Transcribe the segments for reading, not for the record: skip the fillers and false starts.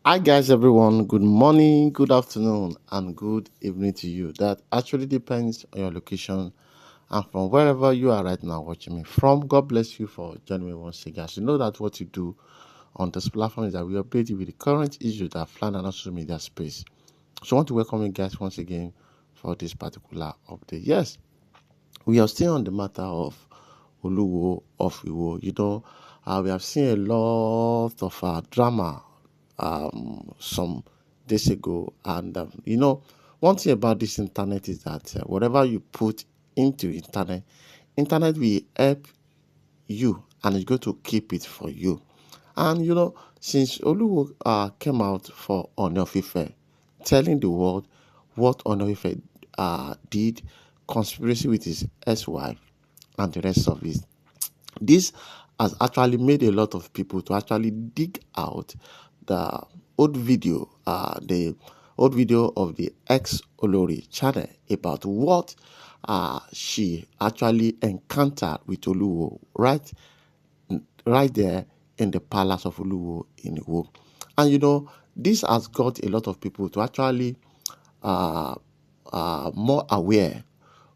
Hi guys, everyone. Good morning, good afternoon, and good evening to you. That actually depends on your location and from wherever you are right now watching me from. God bless you for joining me once again. As you know that what you do on this platform is that we update you with the current issues that fly on social media space. So I want to welcome you guys once again for this particular update. Yes, we are still on the matter of Oluwo of Iwo. We have seen a lot of drama some days ago, and one thing about this internet is that whatever you put into internet will help you, and it's going to keep it for you. And since Oluwo came out for Ooni of Ife, telling the world what Ooni of Ife did, conspiracy with his ex-wife, and the rest of it. This has actually made a lot of people to actually dig out the the old video of the ex Olori channel about what she actually encountered with Oluwo right there in the palace of Oluwo in Iwo. And this has got a lot of people to actually uh, more aware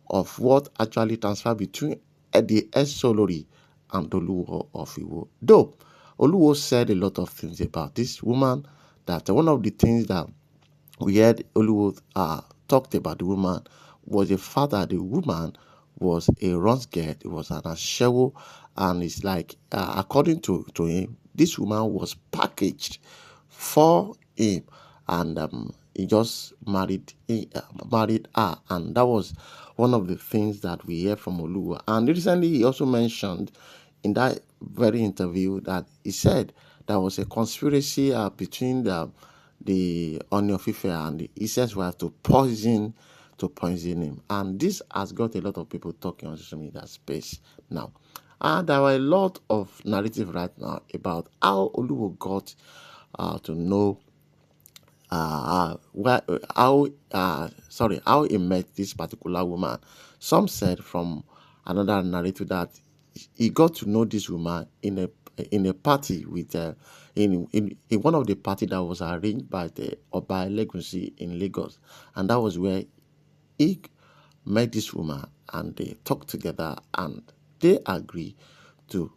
of what actually transpired between the ex-Solori and Oluwo of Iwo. Though Oluwo said a lot of things about this woman, that one of the things that we heard Oluwo talked about the woman was the fact that the woman was a runskirl, it was an ashewo, and it's like, according to him, this woman was packaged for him, and he just married her, and that was one of the things that we hear from Oluwa. And recently, he also mentioned in that very interview that he said there was a conspiracy between the Ooni of Ife and the Ise's wife to poison him, and this has got a lot of people talking on social media space now. And there are a lot of narrative right now about how Oluwo got to know how he met this particular woman. Some said from another narrative that he got to know this woman in a party with in one of the party that was arranged by the Oba Elegushi in Lagos, and that was where he met this woman, and they talked together, and they agree to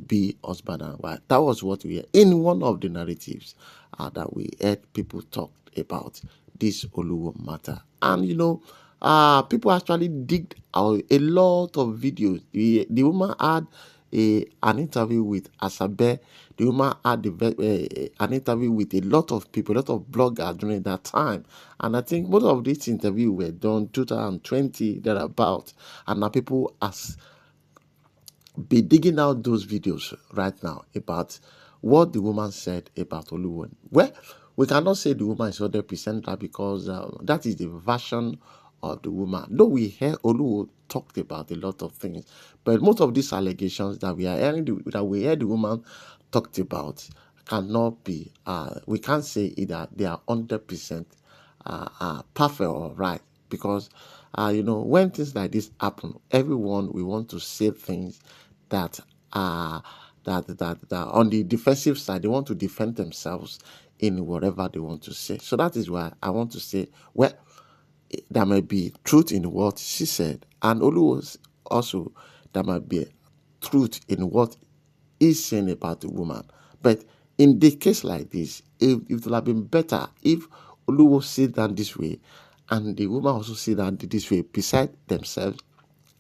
be husband and wife. That was what we heard in one of the narratives that we heard people talk about this Oluwo matter. And people actually digged out a lot of videos. The woman had an interview with Asabe. The woman had an interview with a lot of people, a lot of bloggers during that time. And I think most of these interviews were done 2020 thereabout. And now people be digging out those videos right now about what the woman said about Oluwo. Well, we cannot say the woman is 100% right, because that is the version of the woman. Though we hear Oluwo talked about a lot of things, but most of these allegations that we are hearing, that we hear the woman talked about, cannot be. We can't say either they are 100% perfect or right, because when things like this happen, everyone we want to say things that are that on the defensive side, they want to defend themselves in whatever they want to say. So that is why I want to say, well, there might be truth in what she said, and also there might be truth in what he's saying about the woman. But in the case like this, it would have been better if Oluwo sit down this way and the woman also sit down this way beside themselves,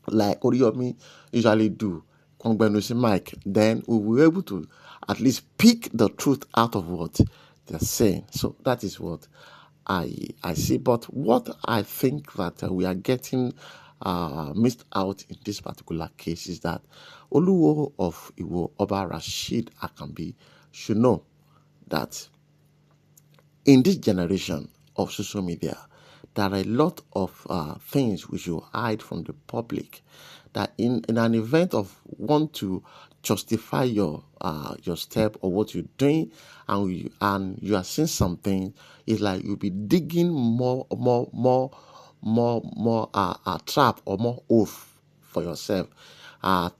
like Oriyomi usually do. Kongbenusi Mike, then we will be able to at least pick the truth out of what they're saying. So that is what I see. But what I think that we are getting missed out in this particular case is that Oluwo of Iwo, Oba Rashid Akambi, should know that in this generation of social media, there are a lot of things we should hide from the public. That in an event of want to justify your step or what you're doing, and you are seeing something, it's like you'll be digging more trap or more oath for yourself.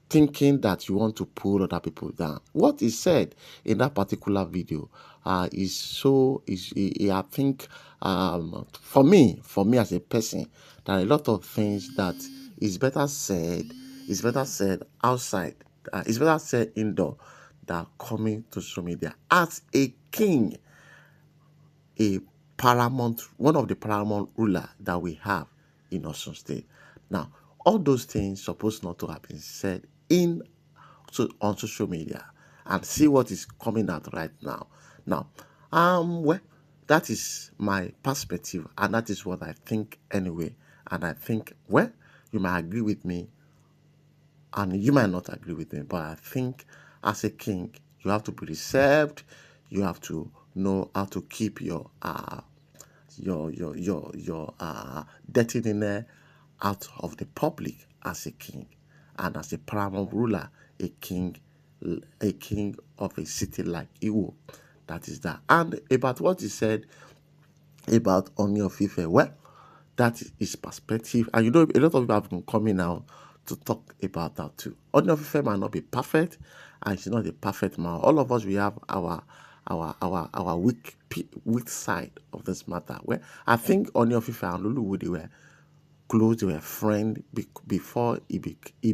thinking that you want to pull other people down. What is said in that particular video is so is I think for me as a person, there are a lot of things that is better said outside. It's better said indoor than coming to social media. As a king, one of the paramount ruler that we have in Osun State. Now, all those things supposed not to have been said on social media, and see what is coming out right now. Now, well, that is my perspective, and that is what I think anyway. And I think, well, you might agree with me, and you might not agree with me, but I think as a king, you have to be reserved. You have to know how to keep your dirtiness out of the public as a king, and as a paramount ruler, a king of a city like Iwo. That is that. And about what he said about Ooni of Ife, well, that is his perspective. And a lot of people have been coming now to talk about that too. Ooni of Ife might not be perfect, and he's not a perfect man. All of us, we have our weak side of this matter. Well, I think Ooni of Ife and Oluwo, they were close, they were friends before he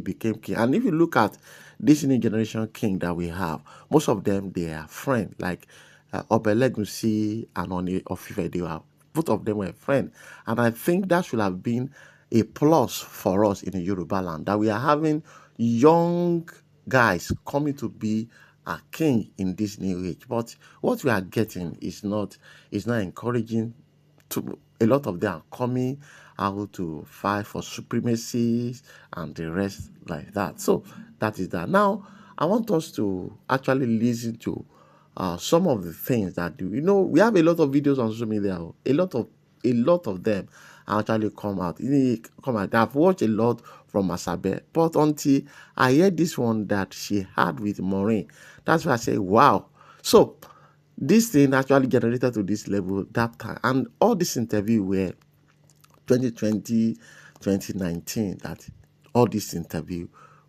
became king. And if you look at this new generation king that we have, most of them, they are friends. Like Obelegusi and Ooni of Ife, both of them were friends. And I think that should have been a plus for us in the Yoruba land, that we are having young guys coming to be a king in this new age. But what we are getting is not encouraging. A lot of them are coming out to fight for supremacy and the rest like that. So that is that. Now, I want us to actually listen to some of the things that we have a lot of videos on social media. A lot of them actually come out. I've watched a lot from Masabe, but until I heard this one that she had with Maureen, that's why I say, wow. So this thing actually generated to this level that time, and all this interview were 2020, 2019, that all this interview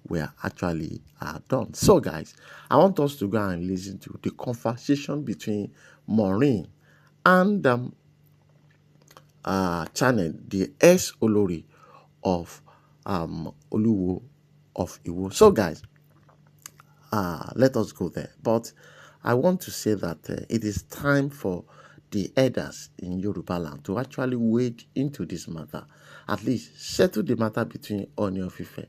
were actually done. So guys, I want us to go and listen to the conversation between Maureen and Channel, the ex-Olori of Oluwo of Iwo. So guys, let us go there. But I want to say that it is time for the elders in Yoruba land to actually wade into this matter, at least settle the matter between Ooni of Ife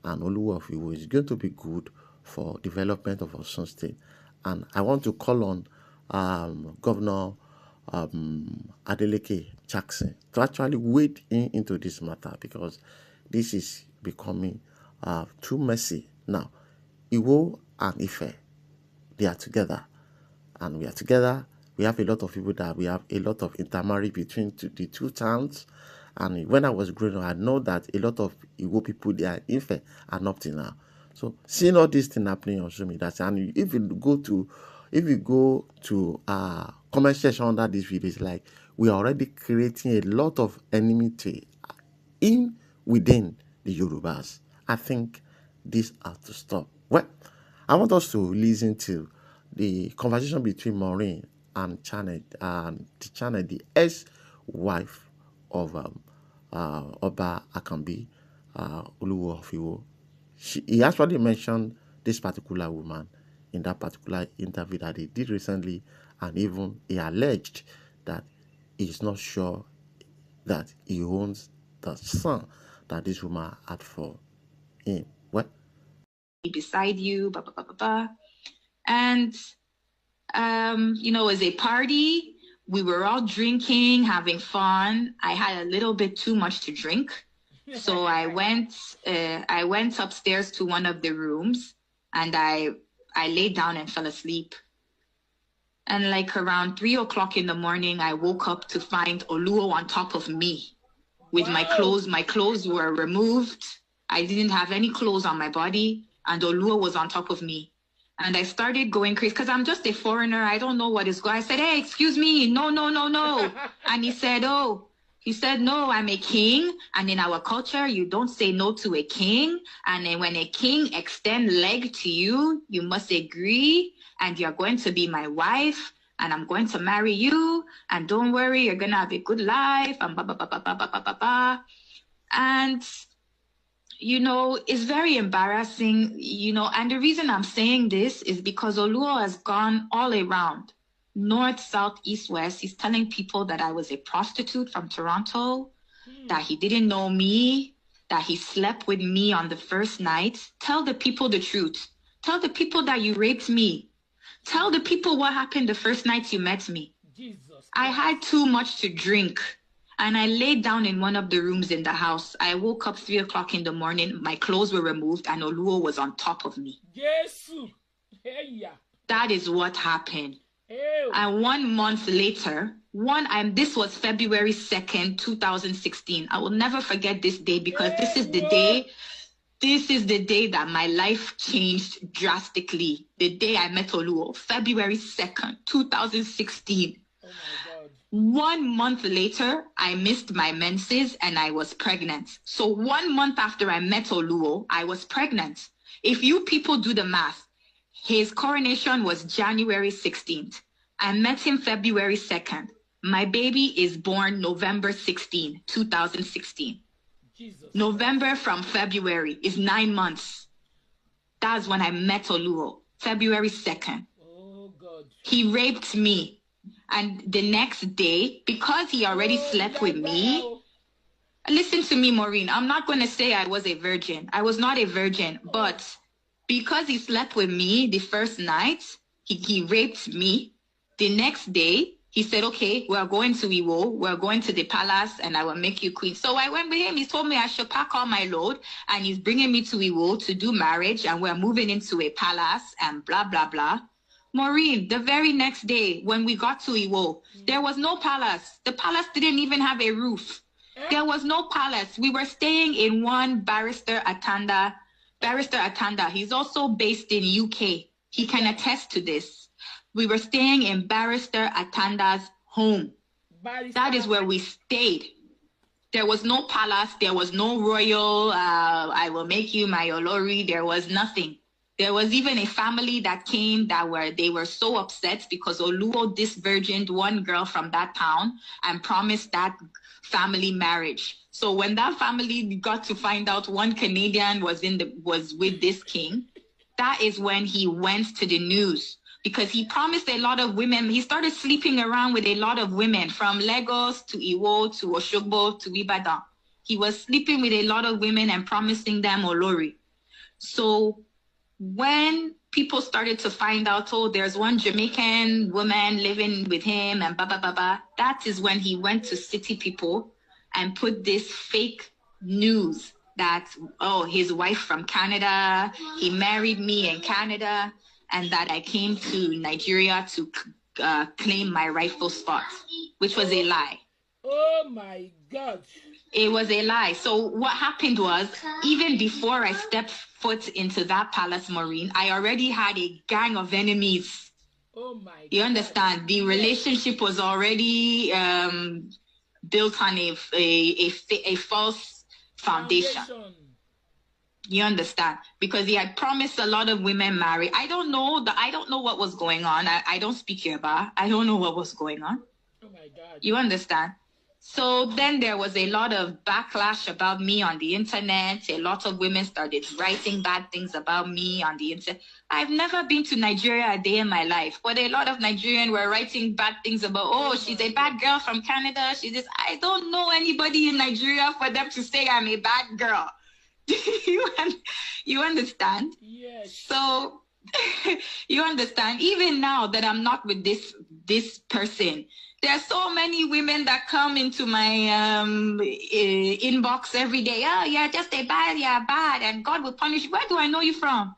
and Oluwo of Iwo. It's going to be good for development of Osun State. And I want to call on Governor Adeleke Jackson to actually wade into this matter, because this is becoming too messy. Now, Iwo and Ife, they are together, and we are together. We have a lot of people that we have a lot of intermarriage between the two towns. And when I was growing up, I know that a lot of Igbo people, they are Ife and up till now. So seeing all these things happening on social media, and if you go to comment section under this video, it's like we are already creating a lot of enmity within the Yorubas. I think this has to stop. Well, I want us to listen to the conversation between Maureen and Channel, the ex-wife of Oba Akambi, Oluwo of Iwo. He actually mentioned this particular woman in that particular interview that he did recently, and even he alleged that he is not sure that he owns the son that this woman had for him. What? Beside you, blah, blah, blah, blah, blah. And, it was a party. We were all drinking, having fun. I had a little bit too much to drink. So I went upstairs to one of the rooms, and I laid down and fell asleep. And like around 3 o'clock in the morning, I woke up to find Oluwo on top of me with my clothes. My clothes were removed. I didn't have any clothes on my body, and Oluwo was on top of me. And I started going crazy because I'm just a foreigner. I don't know what is going on. I said, hey, excuse me. No. And he said, He said, no, I'm a king. And in our culture, you don't say no to a king. And then when a king extend leg to you, you must agree. And you're going to be my wife. And I'm going to marry you. And don't worry, you're going to have a good life. And blah, blah, blah, blah, blah, blah, blah, blah. And, you know, it's very embarrassing, you know. And the reason I'm saying this is because Oluwo has gone all around. North, south, east, west. He's telling people that I was a prostitute from Toronto, that he didn't know me, that he slept with me on the first night. Tell the people the truth. Tell the people that you raped me. Tell the people what happened the first night you met me. Jesus. I had too much to drink, and I laid down in one of the rooms in the house. I woke up 3 o'clock in the morning. My clothes were removed, and Oluwo was on top of me. Jesus. Hey, yeah. That is what happened. Ew. And 1 month later, this was February 2nd, 2016. I will never forget this day because this is the day that my life changed drastically. The day I met Oluwo, February 2nd, 2016. Oh my God. 1 month later, I missed my menses and I was pregnant. So 1 month after I met Oluwo, I was pregnant. If you people do the math, his coronation was January 16th. I met him February 2nd. My baby is born November 16, 2016. Jesus. November from February is 9 months. That's when I met Oluwo, February 2nd. Oh God. He raped me. And the next day, because he already slept with me, listen to me, Maureen. I'm not going to say I was a virgin. I was not a virgin, but because he slept with me the first night, he raped me. The next day, he said, okay, we're going to Iwo. We're going to the palace and I will make you queen. So I went with him. He told me I should pack all my load and he's bringing me to Iwo to do marriage and we're moving into a palace and blah, blah, blah. Maureen, the very next day when we got to Iwo, there was no palace. The palace didn't even have a roof. There was no palace. We were staying in one Barrister Atanda. He's also based in UK. He can attest to this. We were staying in Barrister Atanda's home. That is where we stayed. There was no palace. There was no royal, I will make you my Olori. There was nothing. There was even a family that came they were so upset because Oluwo disvirgined one girl from that town and promised that family marriage. So when that family got to find out one Canadian was with this king, that is when he went to the news because he promised a lot of women. He started sleeping around with a lot of women from Lagos to Iwo to Oshogbo to Ibadan. He was sleeping with a lot of women and promising them Olori. So when people started to find out, oh, there's one Jamaican woman living with him and blah, blah, blah, blah, that is when he went to City People and put this fake news that, oh, his wife from Canada, he married me in Canada, and that I came to Nigeria to claim my rightful spot, which was a lie. Oh my God. It was a lie. So what happened was, even before I stepped foot into that palace, Maureen, I already had a gang of enemies. Oh my God. You understand? The relationship was already built on a false foundation. You understand? Because he had promised a lot of women marry. I don't know what was going on. I don't speak Yoruba. I don't know what was going on. Oh my God. You understand? So then there was a lot of backlash about me on the internet. A lot of women started writing bad things about me on the internet. I've never been to Nigeria a day in my life, but a lot of Nigerians were writing bad things about, oh, she's a bad girl from Canada. I don't know anybody in Nigeria for them to say I'm a bad girl. You understand? Yes. So you understand? Even now that I'm not with this person, there are so many women that come into my inbox every day. Oh, you're just a bad, you're bad, and God will punish you. Where do I know you from?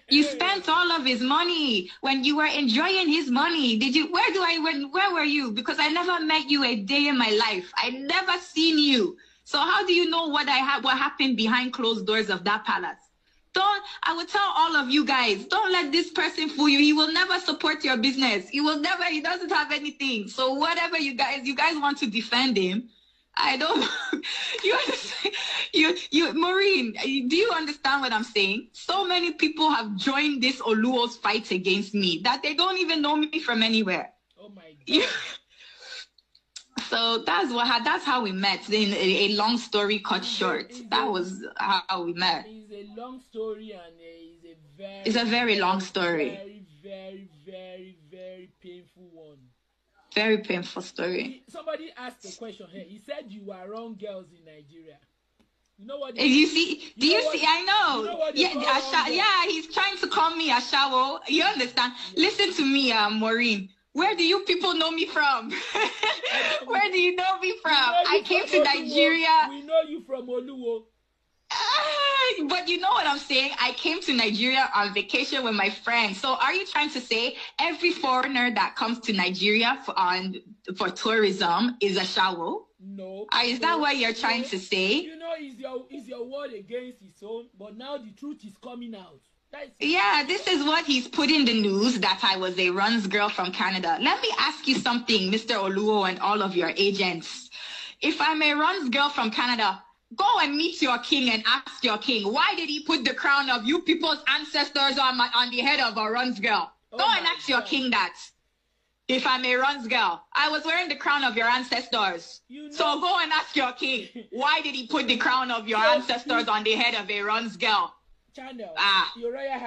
You spent all of his money when you were enjoying his money. Where were you? Because I never met you a day in my life. I never seen you. So how do you know what happened behind closed doors of that palace? I will tell all of you guys, don't let this person fool you. He will never support your business. He doesn't have anything. So whatever you guys want to defend him, I don't. You understand? Maureen. Do you understand what I'm saying? So many people have joined this Oluwo's fight against me that they don't even know me from anywhere. Oh my God. You- So that's how we met. In a long story cut short, that was how we met. It's a long story, and It's a very long story. Very, very, very, very painful one. Very painful story. Somebody asked a question here. He said you are wrong girls in Nigeria. You know what? You see? Do you see? I know. You know what Yeah, he's trying to call me Ashawo. You understand? Listen to me, Maureen. Where do you people know me from? Where do you know me from? I came to Nigeria. We know you from Oluwo. But you know what I'm saying? I came to Nigeria on vacation with my friends. So are you trying to say every foreigner that comes to Nigeria for tourism is a shawo? No. Is that what you're trying to say? You know, is your word against his own, but now the truth is coming out. Yeah, this is what he's put in the news, that I was a runs girl from Canada. Let me ask you something, Mr. Oluwo and all of your agents. If I'm a runs girl from Canada, go and meet your king and ask your king, why did he put the crown of you people's ancestors on the head of a runs girl? Go and ask your king that. If I'm a runs girl, I was wearing the crown of your ancestors. So go and ask your king, why did he put the crown of your ancestors on the head of a runs girl? Channel.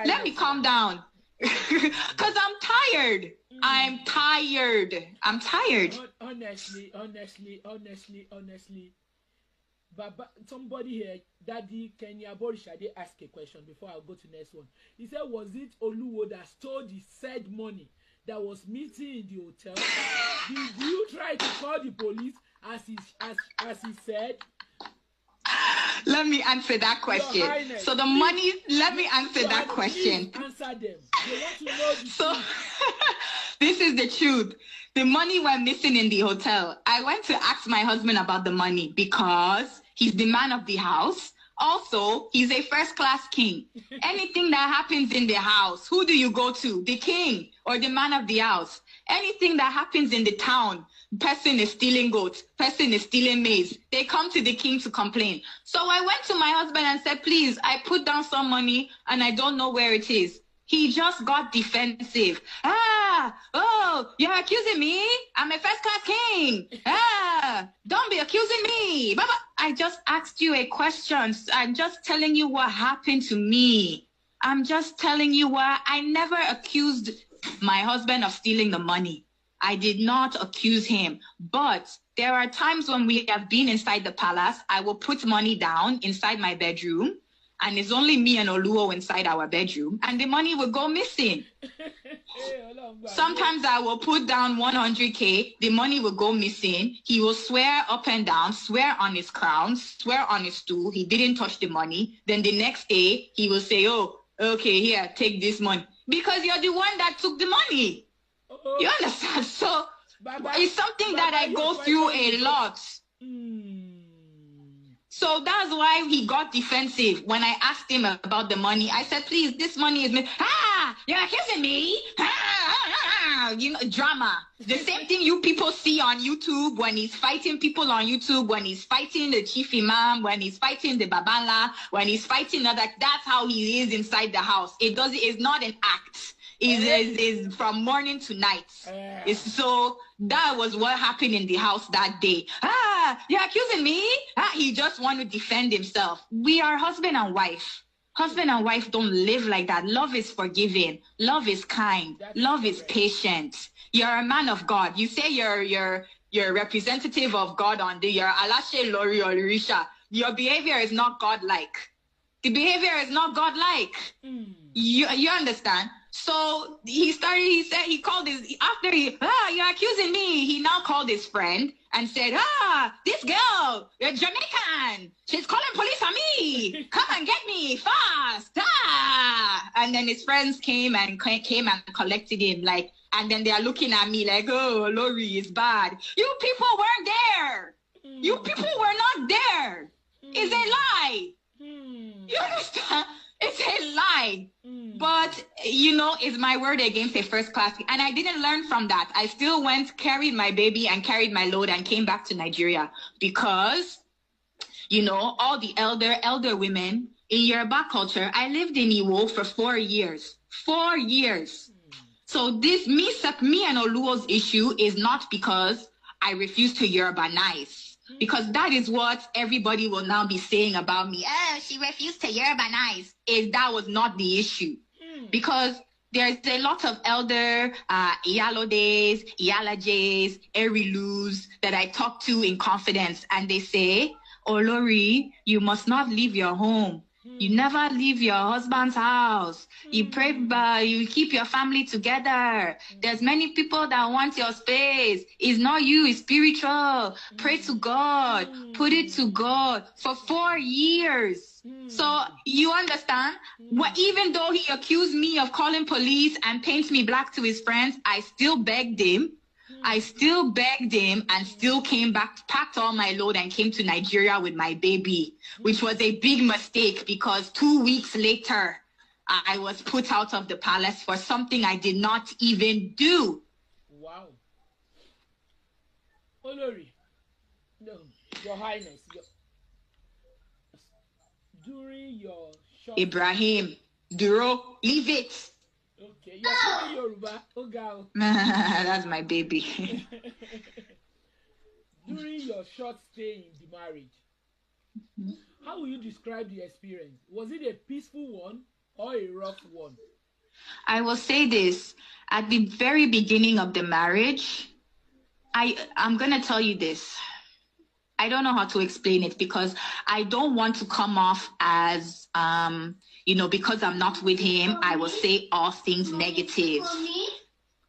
Let me calm down. Because I'm tired. I'm tired. Honestly. But somebody here, Daddy Kenya Borishade, asked a question before I go to next one. He said, was it Oluwo that stole the said money that was missing in the hotel? Did you try to call the police as he said? Let me answer that question. So the money, let me answer that question. Answer them. They want to know the truth. This is the truth. The money went missing in the hotel. I went to ask my husband about the money because he's the man of the house. Also, he's a first-class king. Anything that happens in the house, who do you go to? The king or the man of the house? Anything that happens in the town, person is stealing goats, person is stealing maize, they come to the king to complain. So I went to my husband and said, please, I put down some money and I don't know where it is. He just got defensive. You're accusing me? I'm a first-class king. Don't be accusing me. Baba, I just asked you a question. I'm just telling you what happened to me. I'm just telling you what I never accused my husband of stealing the money. I did not accuse him. But there are times when we have been inside the palace, I will put money down inside my bedroom, and it's only me and Oluwo inside our bedroom, and the money will go missing. Sometimes I will put down 100K, the money will go missing. He will swear up and down, swear on his crown, swear on his stool. He didn't touch the money. Then the next day, he will say, oh, okay, here, take this money. Because you're the one that took the money. You understand? So it's something that I go through a lot. So that's why he got defensive when I asked him about the money. I said, please, this money is me. You're accusing me? You know, drama. The same thing you people see on YouTube when he's fighting people on YouTube, when he's fighting the chief imam, when he's fighting the babala, when he's fighting other. That's how he is inside the house. It's not an act. Is from morning to night. So that was what happened in the house that day. You're accusing me? He just want to defend himself. We are husband and wife. Husband and wife don't live like that. Love is forgiving. Love is kind. Love is patient. You're a man of God. You say you're representative of God on the your Alashe Lori or Risha. Your behavior is not God-like. The behavior is not God-like. You understand? So he called you're accusing me. He now called his friend and said, this girl, you're Jamaican. She's calling police on me. Come and get me fast. And then his friends came and collected him, like, and then they are looking at me like, oh, Lori is bad. You people weren't there. You people were not there. It's a lie. You understand? It's a lie. But, it's my word against a first class. And I didn't learn from that. I still went, carried my baby and carried my load and came back to Nigeria because, all the elder women in Yoruba culture, I lived in Iwo for 4 years. 4 years. So this, me and Oluwo's issue is not because I refuse to Yorubanize. Because that is what everybody will now be saying about me. Oh, she refused to Yorubanize. That was not the issue. Because there's a lot of elder Iyalodes, Iyalajes, Erilus that I talk to in confidence. And they say, Olori, you must not leave your home. You never leave your husband's house. You pray, you keep your family together. There's many people that want your space. It's not you, it's spiritual. Pray to God. Put it to God for 4 years. So you understand? Even though he accused me of calling police and paints me black to his friends, I still begged him. and still came back, packed all my load and came to Nigeria with my baby, which was a big mistake because 2 weeks later, I was put out of the palace for something I did not even do. Wow. Olori, no, Your Highness, during your short... Ibrahim, Duro, leave it. Okay, you're speaking Yoruba. Oga. That's my baby. During your short stay in the marriage, how will you describe the experience? Was it a peaceful one or a rough one? I will say this. At the very beginning of the marriage, I'm going to tell you this. I don't know how to explain it because I don't want to come off as, because I'm not with him, I will say all things negative.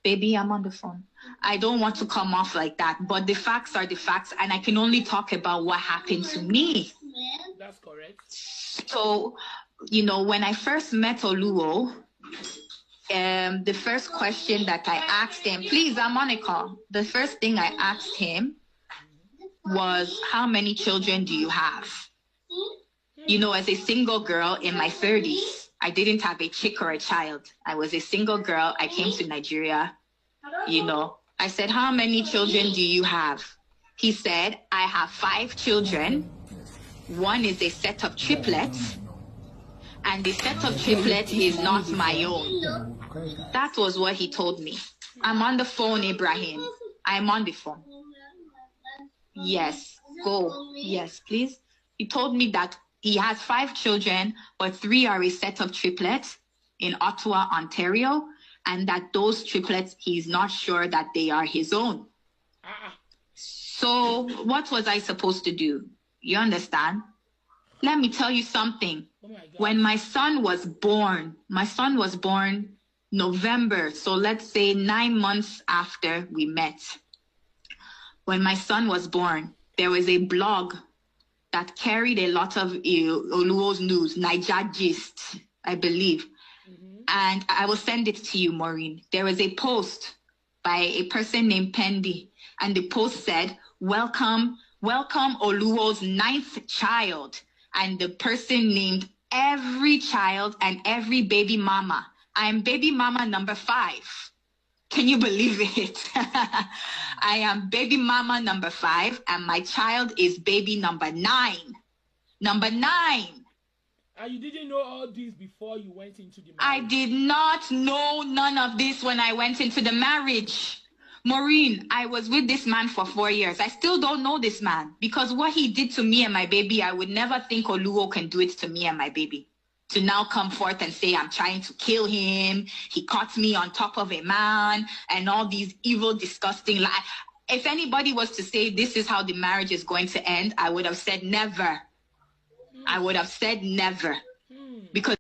Baby, I'm on the phone. I don't want to come off like that, but the facts are the facts, and I can only talk about what happened to me. That's correct. So, when I first met Oluwo, the first question that I asked him, please, I'm on a call. The first thing I asked him was, how many children do you have? As a single girl in my 30s, I didn't have a chick or a child. I was a single girl. I came to Nigeria. I said, how many children do you have? He said, I have 5 children. One is a set of triplets. And the set of triplets is not my own. That was what he told me. I'm on the phone, Ibrahim. I'm on the phone. Yes, go. Yes, please. He told me that he has 5 children, but 3 are a set of triplets in Ottawa, Ontario, and that those triplets, he's not sure that they are his own. So what was I supposed to do? You understand? Let me tell you something. When my son was born November, so let's say 9 months after we met. When my son was born, there was a blog that carried a lot of Oluwo's news, Niger Gist, I believe. And I will send it to you, Maureen. There was a post by a person named Pendy, and the post said, welcome Oluwo's 9th child. And the person named every child and every baby mama. I'm baby mama number 5. Can you believe it? I am baby mama number 5, and my child is baby number 9. Number 9. And you didn't know all this before you went into the marriage? I did not know none of this when I went into the marriage. Maureen, I was with this man for 4 years. I still don't know this man because what he did to me and my baby, I would never think Oluwo can do it to me and my baby. To now come forth and say I'm trying to kill him, he caught me on top of a man, and all these evil, disgusting lies. If anybody was to say this is how the marriage is going to end, I would have said never. I would have said never. Because